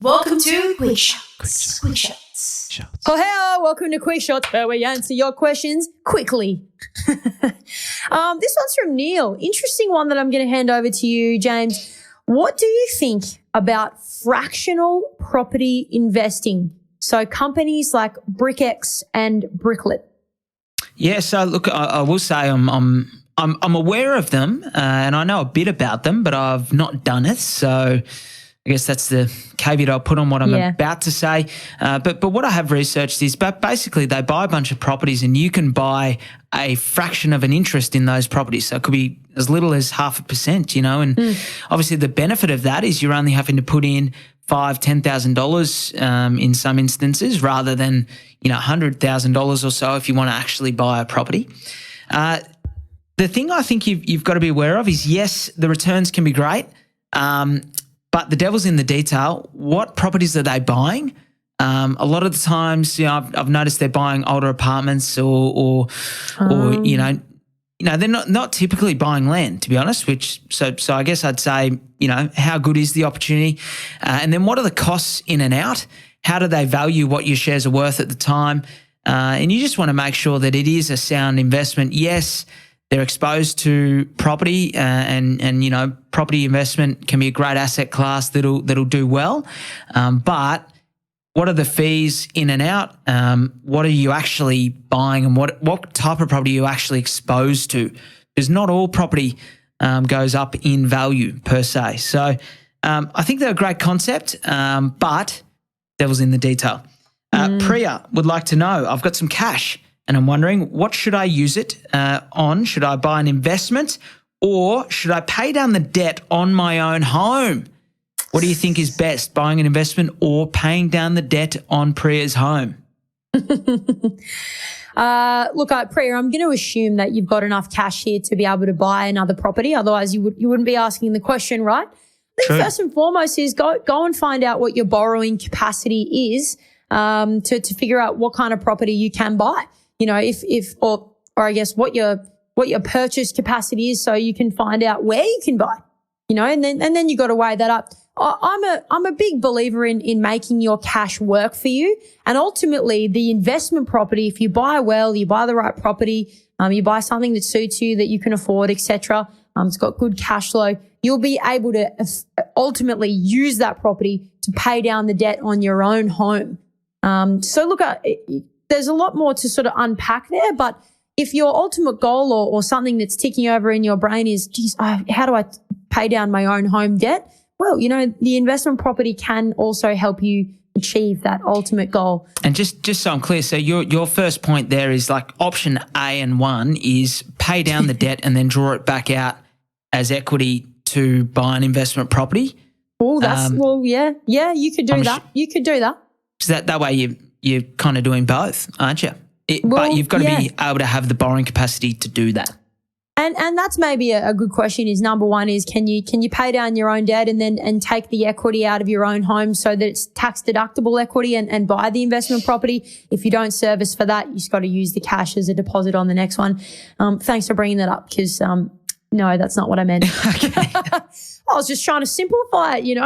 Welcome to Quickshots. Quickshots. Oh, hey, welcome to Quickshots, where we answer your questions quickly. This one's from Neil. Interesting one that I'm going to hand over to you, James. What do you think about fractional property investing? So companies like BrickX and Bricklet. Yeah, so look, I will say I'm aware of them and I know a bit about them, but I've not done it. So I guess that's the caveat I'll put on what I'm about to say. But what I have researched is basically they buy a bunch of properties and you can buy a fraction of an interest in those properties. So it could be as little as 0.5%, and obviously the benefit of that is you're only having to put in $5,000-$10,000 in some instances rather than, $100,000 or so if you want to actually buy a property. The thing I think you've got to be aware of is, yes, the returns can be great, but the devil's in the detail. What properties are they buying? A lot of the times, I've noticed they're buying older apartments or they're not typically buying land, to be honest. So I guess I'd say, how good is the opportunity, and then what are the costs in and out? How do they value what your shares are worth at the time? And you just want to make sure that it is a sound investment. Yes, they're exposed to property, and property investment can be a great asset class that'll do well. But what are the fees in and out? What are you actually buying, and what type of property are you actually exposed to? Because not all property goes up in value per se. So I think they're a great concept, but devil's in the detail. Priya would like to know, I've got some cash and I'm wondering, what should I use it on? Should I buy an investment or should I pay down the debt on my own home? What do you think is best, buying an investment or paying down the debt on Priya's home? Look, Priya, I'm going to assume that you've got enough cash here to be able to buy another property. Otherwise, you wouldn't be asking the question, right? I think first and foremost is go and find out what your borrowing capacity is to figure out what kind of property you can buy. Or I guess what your purchase capacity is, so you can find out where you can buy. And then you got to weigh that up. I'm a big believer in making your cash work for you. And ultimately the investment property, if you buy well, you buy the right property, you buy something that suits you, that you can afford, etc. It's got good cash flow. You'll be able to ultimately use that property to pay down the debt on your own home. So look, there's a lot more to sort of unpack there, but if your ultimate goal or something that's ticking over in your brain is, geez, how do I pay down my own home debt? Well, the investment property can also help you achieve that ultimate goal. And just so I'm clear, so your first point there is like option A and 1 is pay down the debt and then draw it back out as equity to buy an investment property. Oh, yeah, you could do that. You could do that. So that way you're kind of doing both, aren't you? But you've got to be able to have the borrowing capacity to do that. And that's maybe a good question is, number one is, can you pay down your own debt and take the equity out of your own home so that it's tax deductible equity and buy the investment property? If you don't service for that, you just got to use the cash as a deposit on the next one. Thanks for bringing that up, because no, that's not what I meant. Okay. I was just trying to simplify it,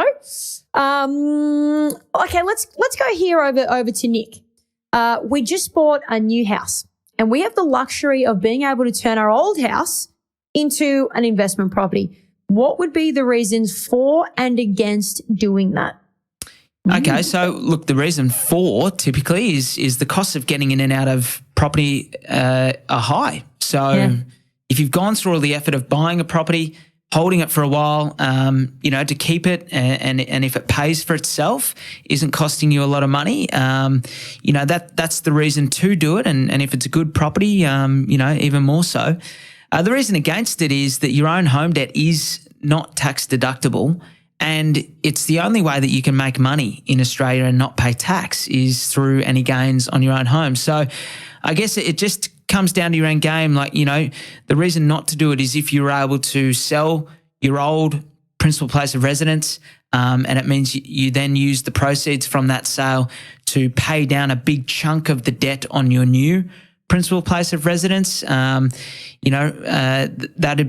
Okay, let's go here over to Nick. We just bought a new house and we have the luxury of being able to turn our old house into an investment property. What would be the reasons for and against doing that? Okay, so look, the reason for typically is the cost of getting in and out of property are high. So if you've gone through all the effort of buying a property, holding it for a while, to keep it, and if it pays for itself, isn't costing you a lot of money, that's the reason to do it. And if it's a good property, even more so. The reason against it is that your own home debt is not tax deductible, and it's the only way that you can make money in Australia and not pay tax is through any gains on your own home. So I guess it just comes down to your own game. The reason not to do it is if you're able to sell your old principal place of residence, and it means you then use the proceeds from that sale to pay down a big chunk of the debt on your new principal place of residence. That'd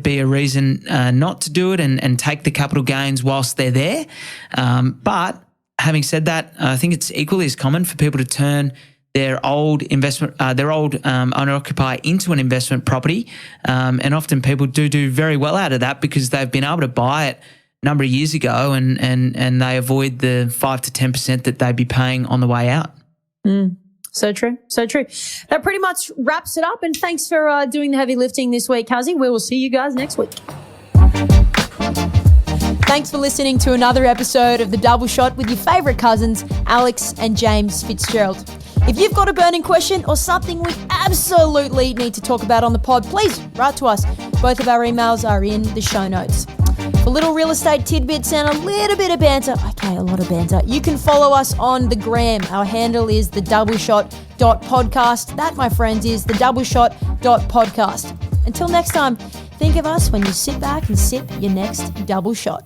be a reason not to do it and take the capital gains whilst they're there. But having said that, I think it's equally as common for people to turn their old owner-occupier into an investment property. And often people do very well out of that because they've been able to buy it a number of years ago and they avoid the 5 to 10% that they'd be paying on the way out. So true. That pretty much wraps it up. And thanks for doing the heavy lifting this week, Kazi. We will see you guys next week. Thanks for listening to another episode of The Double Shot with your favourite cousins, Alex and James Fitzgerald. If you've got a burning question or something we absolutely need to talk about on the pod, please write to us. Both of our emails are in the show notes. For little real estate tidbits and a little bit of banter, okay, a lot of banter, you can follow us on the gram. Our handle is thedoubleshot.podcast. That, my friends, is thedoubleshot.podcast. Until next time, think of us when you sit back and sip your next double shot.